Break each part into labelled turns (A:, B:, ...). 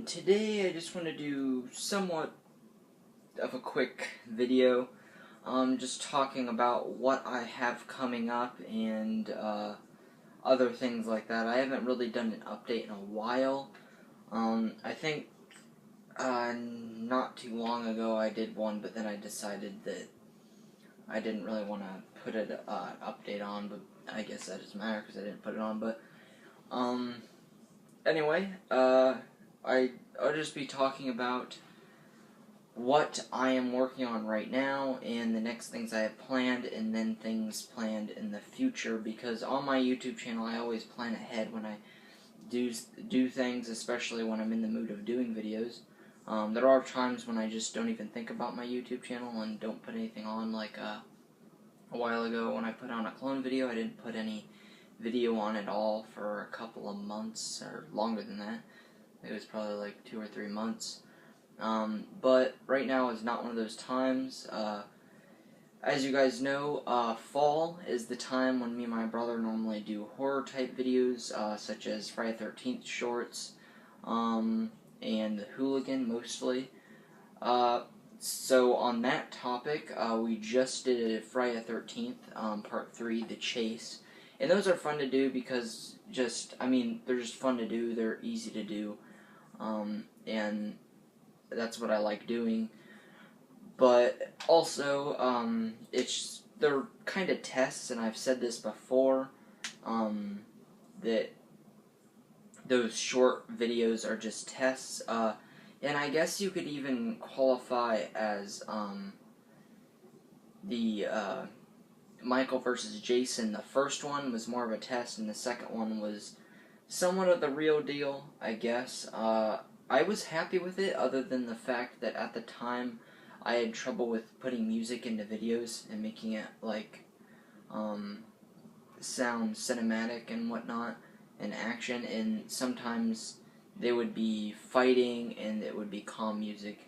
A: Today I just want to do somewhat of a quick video, just talking about what I have coming up and other things like that. I haven't really done an update in a while. I think not too long ago I did one, but then I decided that I didn't really want to put an update on, but I guess that doesn't matter because I didn't put it on, but anyway, I'll just be talking about what I am working on right now and the next things I have planned, and then things planned in the future, because on my YouTube channel I always plan ahead when I do things, especially when I'm in the mood of doing videos. There are times when I just don't even think about my YouTube channel and don't put anything on, like a while ago when I put on a clone video. I didn't put any video on at all for a couple of months, or longer than that. It was probably like 2 or 3 months. But right now is not one of those times. As you guys know, fall is the time when me and my brother normally do horror type videos, such as Friday the 13th shorts, and The Hooligan mostly. So on that topic, we just did a Friday the 13th, part 3, The Chase. And those are fun to do because they're just fun to do, they're easy to do, and that's what I like doing. But also, they're kind of tests, and I've said this before, that those short videos are just tests, and I guess you could even qualify as, the, Michael versus Jason. The first one was more of a test, and the second one was somewhat of the real deal, I guess. I was happy with it, other than the fact that at the time I had trouble with putting music into videos and making it, like, sound cinematic and whatnot, and action, and sometimes they would be fighting and it would be calm music.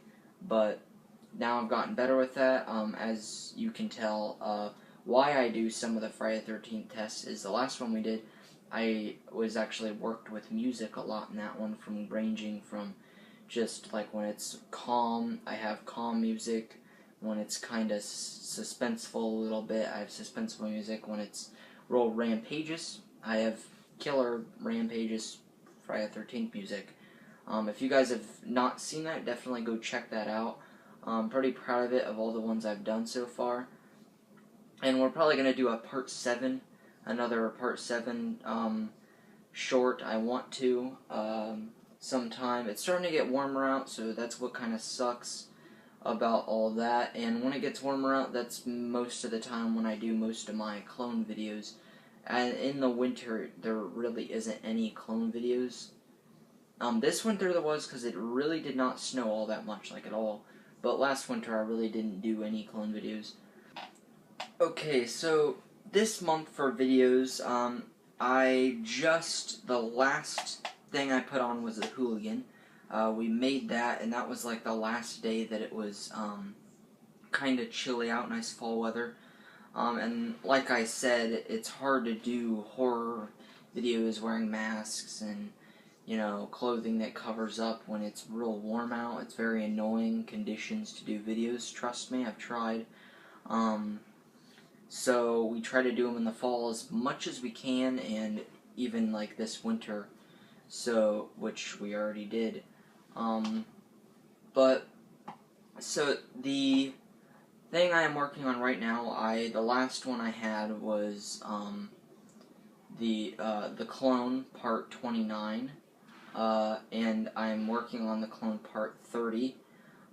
A: But now I've gotten better with that. As you can tell, why I do some of the Friday the 13th tests is the last one we did, I was actually worked with music a lot in that one, ranging from just like when it's calm, I have calm music. When it's kind of suspenseful a little bit, I have suspenseful music. When it's real rampageous, I have killer rampageous Friday the 13th music. If you guys have not seen that, definitely go check that out. I'm pretty proud of it, of all the ones I've done so far. And we're probably going to do a part 7, another part 7 short. I want to sometime. It's starting to get warmer out, so that's what kind of sucks about all that. And when it gets warmer out, that's most of the time when I do most of my clone videos. And in the winter, there really isn't any clone videos. This winter there was, because it really did not snow all that much, like at all. But last winter I really didn't do any clone videos. Okay, so this month for videos, the last thing I put on was The Hooligan. We made that, and that was like the last day that it was kind of chilly out, nice fall weather. And like I said, it's hard to do horror videos wearing masks and, clothing that covers up when it's real warm out. It's very annoying conditions to do videos, trust me, I've tried. So we try to do them in the fall as much as we can, and even like this winter, which we already did. So the thing I am working on right now, the last one I had was the Clone Part 29, and I'm working on the Clone Part 30.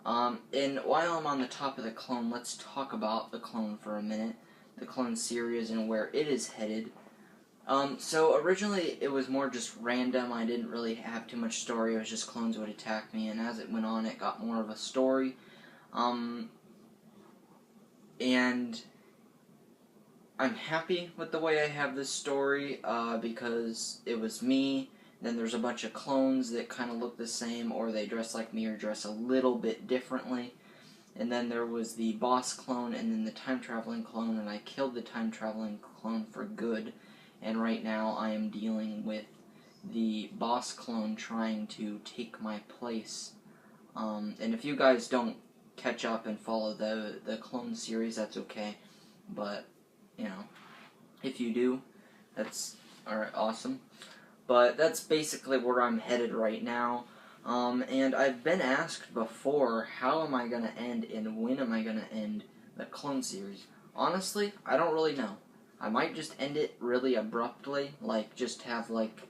A: And while I'm on the top of the Clone, let's talk about the Clone for a minute. The Clone series and where it is headed. So originally it was more just random. I didn't really have too much story. It was just clones would attack me, and as it went on, it got more of a story. And I'm happy with the way I have this story, because it was me. Then there's a bunch of clones that kind of look the same, or they dress like me, or dress a little bit differently. And then there was the boss clone, and then the time-traveling clone, and I killed the time-traveling clone for good. And right now I am dealing with the boss clone trying to take my place. And if you guys don't catch up and follow the clone series, that's okay. But, you know, if you do, that's alright, awesome. But that's basically where I'm headed right now. And I've been asked before, how am I going to end and when am I going to end the clone series? Honestly, I don't really know. I might just end it really abruptly, like just have like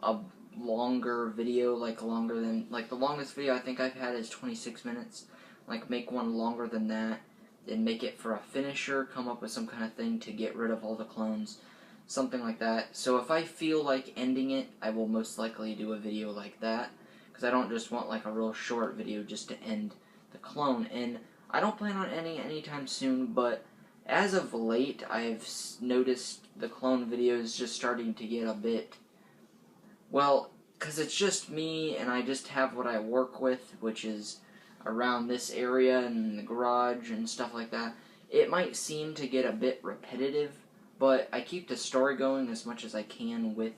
A: a longer video, like longer than, like the longest video I think I've had is 26 minutes. Like make one longer than that, and make it for a finisher, come up with some kind of thing to get rid of all the clones. Something like that. So if I feel like ending it, I will most likely do a video like that. Because I don't just want like a real short video just to end the clone. And I don't plan on ending it anytime soon, but as of late, I've noticed the clone videos just starting to get a bit, well, because it's just me and I just have what I work with, which is around this area and the garage and stuff like that. It might seem to get a bit repetitive, but I keep the story going as much as I can with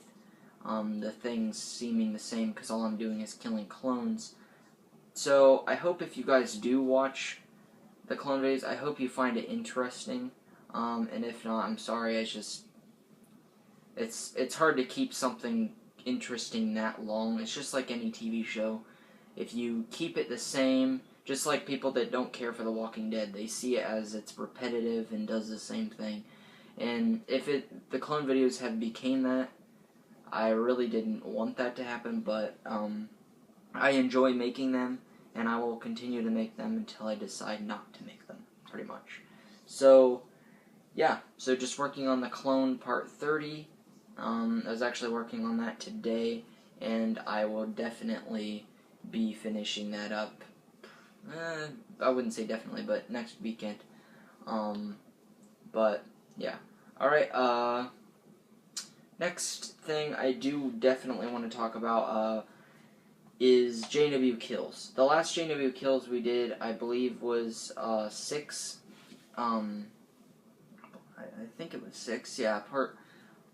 A: the things seeming the same, because all I'm doing is killing clones. So I hope if you guys do watch the clone videos, I hope you find it interesting. And if not, I'm sorry. It's hard to keep something interesting that long. It's just like any TV show. If you keep it the same, just like people that don't care for The Walking Dead, they see it as it's repetitive and does the same thing. And if the clone videos have became that, I really didn't want that to happen, but I enjoy making them, and I will continue to make them until I decide not to make them, pretty much. So, yeah, so just working on the clone part 30. I was actually working on that today, and I will definitely be finishing that up. I wouldn't say definitely, but next weekend. But, yeah. Alright, next thing I do definitely want to talk about, is JW Kills. The last JW Kills we did, I believe, was, 6, I think it was 6, yeah,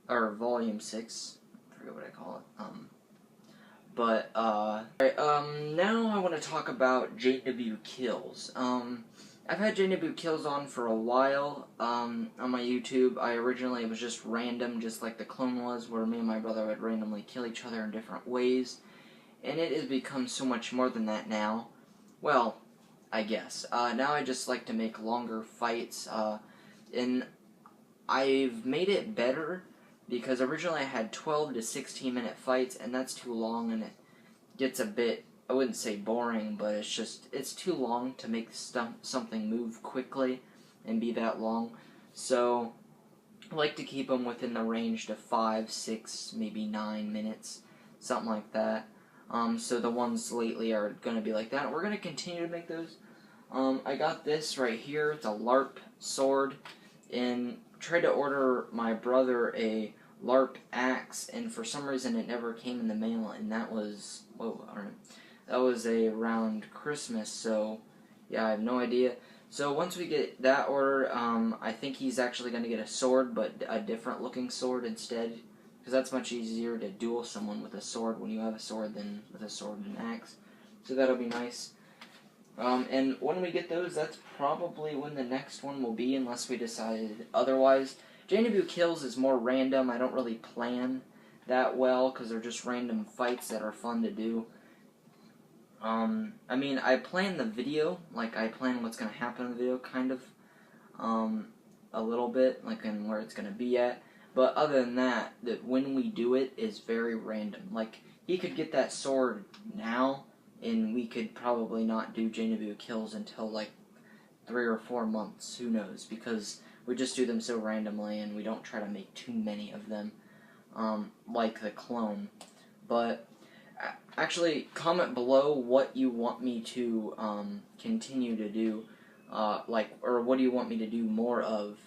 A: volume 6, I forget what I call it, but, alright, now I want to talk about JW Kills. I've had JW Kills on for a while, on my YouTube. Originally, it was just random, just like the clone was, where me and my brother would randomly kill each other in different ways, and it has become so much more than that now. Well, I guess. Now I just like to make longer fights, and I've made it better, because originally I had 12 to 16 minute fights, and that's too long, and it gets a bit, I wouldn't say boring, but it's too long to make something move quickly and be that long. So I like to keep them within the range to 5, 6, maybe 9 minutes, something like that. So the ones lately are going to be like that. We're going to continue to make those. I got this right here. It's a LARP sword, and tried to order my brother a LARP axe, and for some reason it never came in the mail, and that was, that was around Christmas, so yeah, I have no idea. So once we get that ordered, I think he's actually going to get a sword, but a different looking sword instead, because that's much easier to duel someone with a sword when you have a sword than with a sword and an axe. So that'll be nice. And when we get those, that's probably when the next one will be, unless we decide otherwise. JW Kills is more random. I don't really plan that well, because they're just random fights that are fun to do. I mean, I plan the video, like I plan what's going to happen in the video, kind of, a little bit, like and where it's going to be at. But other than that, when we do it is very random. Like, he could get that sword now, and we could probably not do JW Kills until like 3 or 4 months, who knows, because we just do them so randomly and we don't try to make too many of them, like the clone. But actually, comment below what you want me to continue to do, or what do you want me to do more of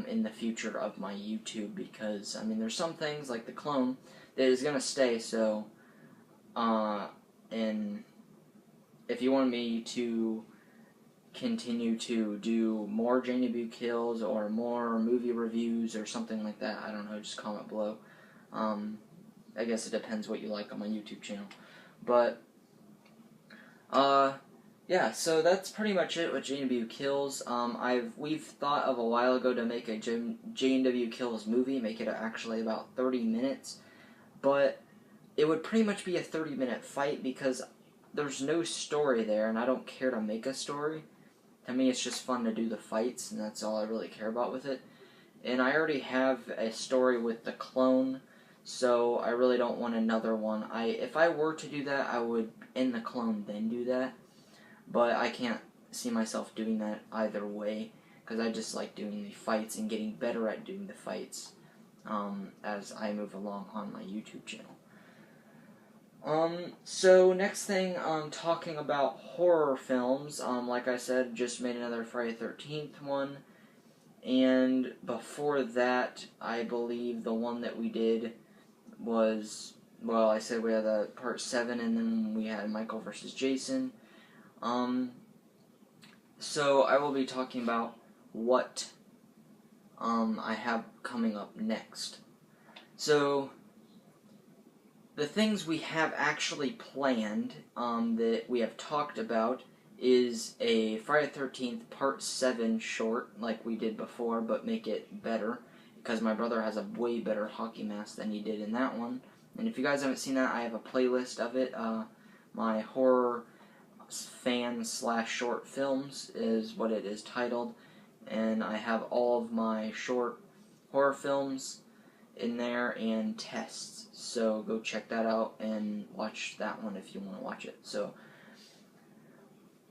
A: in the future of my YouTube, because, I mean, there's some things, like the clone, that is going to stay, so, and if you want me to continue to do more JW Kills or more movie reviews or something like that, I don't know, just comment below. I guess it depends what you like on my YouTube channel. But, yeah, so that's pretty much it with J&W Kills. We've thought of a while ago to make a J&W Kills movie, make it actually about 30 minutes, but it would pretty much be a 30-minute fight because there's no story there, and I don't care to make a story. To me, it's just fun to do the fights, and that's all I really care about with it. And I already have a story with the clone, so I really don't want another one. If I were to do that, I would end the clone, then do that. But I can't see myself doing that either way, because I just like doing the fights and getting better at doing the fights as I move along on my YouTube channel. So next thing, talking about horror films, like I said, just made another Friday the 13th one, and before that, I believe the one that we did was, well, I said we had the part 7, and then we had Michael vs. Jason. So I will be talking about what, I have coming up next. So, the things we have actually planned, that we have talked about, is a Friday the 13th Part 7 short, like we did before, but make it better, because my brother has a way better hockey mask than he did in that one. And if you guys haven't seen that, I have a playlist of it. My horror fan/short films is what it is titled, and I have all of my short horror films in there and tests, so go check that out and watch that one if you want to watch it. So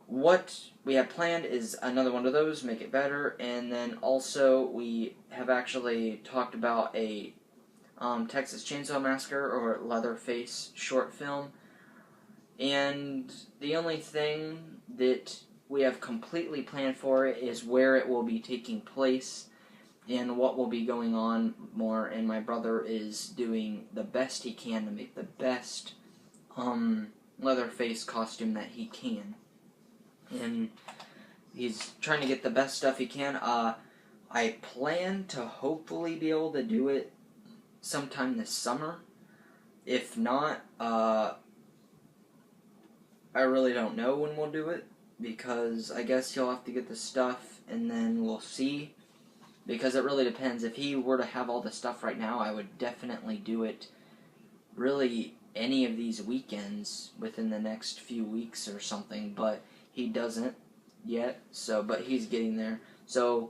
A: what we have planned is another one of those, make it better, and then also we have actually talked about a Texas Chainsaw Massacre or Leatherface short film, and the only thing that we have completely planned for it is where it will be taking place and what will be going on more, and my brother is doing the best he can to make the best Leatherface costume that he can. And he's trying to get the best stuff he can. I plan to hopefully be able to do it sometime this summer. If not, I really don't know when we'll do it, because I guess he'll have to get the stuff and then we'll see. Because it really depends. If he were to have all the stuff right now, I would definitely do it really any of these weekends within the next few weeks or something, but he doesn't yet, but he's getting there. So,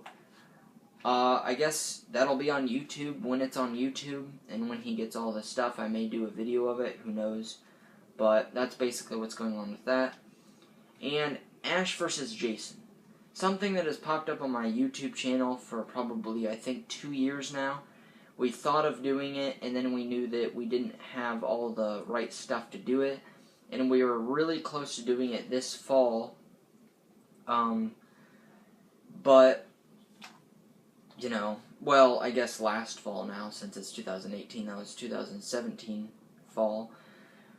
A: I guess that'll be on YouTube when it's on YouTube, and when he gets all the stuff, I may do a video of it, who knows. But that's basically what's going on with that. And Ash vs. Jason. Something that has popped up on my YouTube channel for probably, I think, 2 years now. We thought of doing it, and then we knew that we didn't have all the right stuff to do it. And we were really close to doing it this fall. But, you know, well, I guess last fall now, since it's 2018, that was 2017 fall.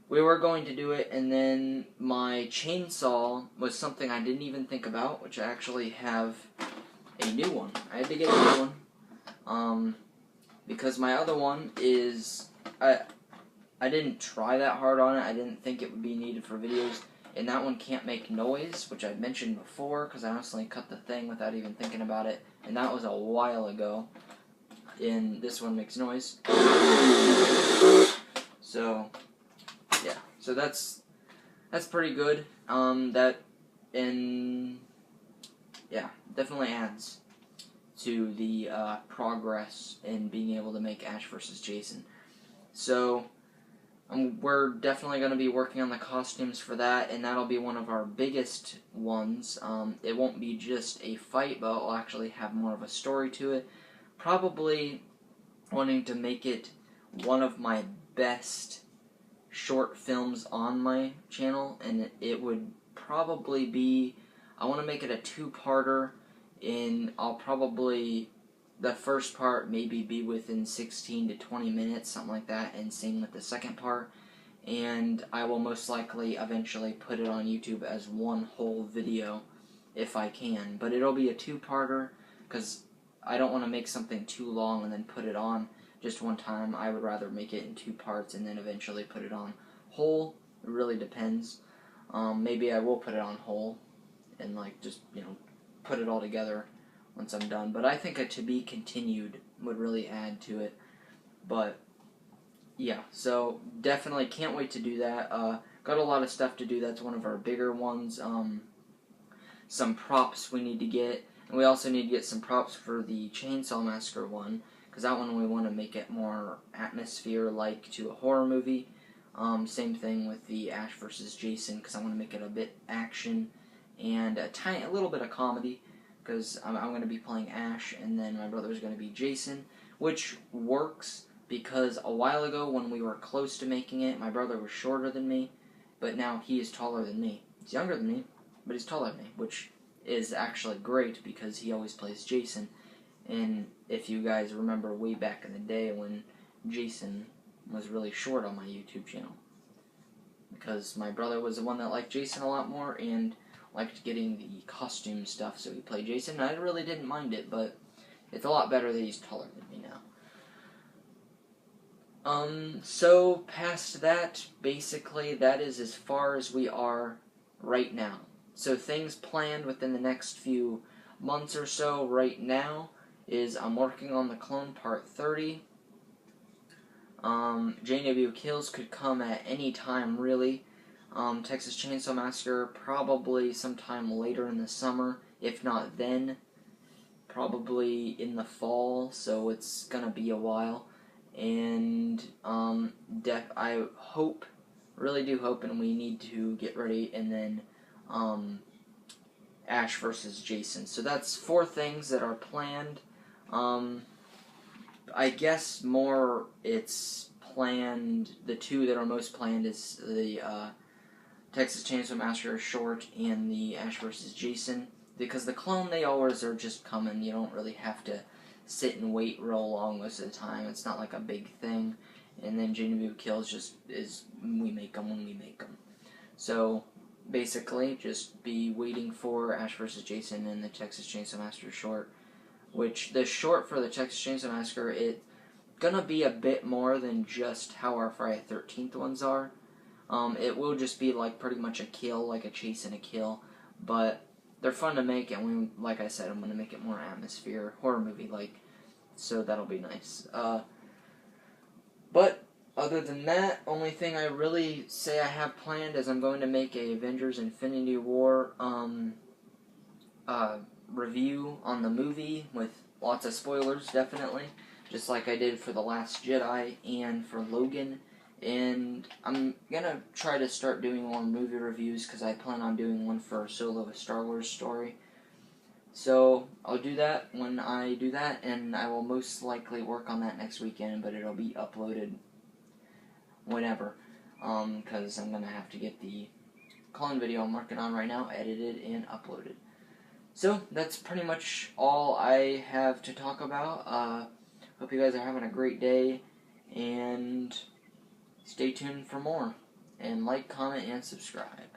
A: We were going to do it, and then my chainsaw was something I didn't even think about, which I actually have a new one. I had to get a new one, because my other one is, I didn't try that hard on it. I didn't think it would be needed for videos, and that one can't make noise, which I've mentioned before, because I honestly cut the thing without even thinking about it, and that was a while ago, and this one makes noise. So, yeah, so that's pretty good. Yeah, definitely adds to the progress in being able to make Ash vs. Jason. So, we're definitely going to be working on the costumes for that, and that'll be one of our biggest ones. It won't be just a fight, but it'll actually have more of a story to it. Probably wanting to make it one of my best short films on my channel, and it would probably be, I want to make it a 2-parter, and I'll probably, the first part maybe be within 16 to 20 minutes, something like that, and same with the second part, and I will most likely eventually put it on YouTube as one whole video, if I can, but it'll be a 2-parter, because I don't want to make something too long and then put it on, just one time. I would rather make it in 2 parts and then eventually put it on whole. It really depends. Maybe I will put it on whole and like just, put it all together once I'm done. But I think a to be continued would really add to it. But yeah, so definitely can't wait to do that. Got a lot of stuff to do. That's one of our bigger ones. Some props we need to get. And we also need to get some props for the Chainsaw Massacre one, because that one we want to make it more atmosphere-like to a horror movie. Same thing with the Ash vs. Jason, because I want to make it a bit action and a little bit of comedy, because I'm going to be playing Ash, and then my brother's going to be Jason, which works because a while ago when we were close to making it, my brother was shorter than me, but now he is taller than me. He's younger than me, but he's taller than me, which is actually great because he always plays Jason. And if you guys remember way back in the day when Jason was really short on my YouTube channel, because my brother was the one that liked Jason a lot more and liked getting the costume stuff, so he played Jason. I really didn't mind it, but it's a lot better that he's taller than me now. So past that, basically that is as far as we are right now. So things planned within the next few months or so right now is I'm working on the Clone Part 30. JW Kills could come at any time, really. Texas Chainsaw Massacre probably sometime later in the summer, if not then. Probably in the fall, so it's gonna be a while. And I hope, really do hope, and we need to get ready, and then Ash vs. Jason. So that's 4 things that are planned. I guess more it's planned, the 2 that are most planned is the Texas Chainsaw Massacre short and the Ash vs. Jason. Because the clone, they always are just coming. You don't really have to sit and wait real long most of the time. It's not like a big thing. And then JW Kills just is, we make them when we make them. So basically, just be waiting for Ash vs. Jason and the Texas Chainsaw Massacre short. Which, the short for the Texas Chainsaw Massacre, it's gonna be a bit more than just how our Friday the 13th ones are. It will just be like pretty much a kill, like a chase and a kill. But they're fun to make, and like I said, I'm gonna make it more atmosphere, horror movie-like. So that'll be nice. But other than that, only thing I really say I have planned is I'm going to make a Avengers Infinity War review on the movie with lots of spoilers, definitely, just like I did for The Last Jedi and for Logan. And I'm gonna try to start doing more movie reviews because I plan on doing one for Solo, a Star Wars story. So I'll do that when I do that, and I will most likely work on that next weekend, but it'll be uploaded whenever, because I'm gonna have to get the clone video I'm working on right now edited and uploaded. So that's pretty much all I have to talk about. Hope you guys are having a great day, and stay tuned for more. And like, comment, and subscribe.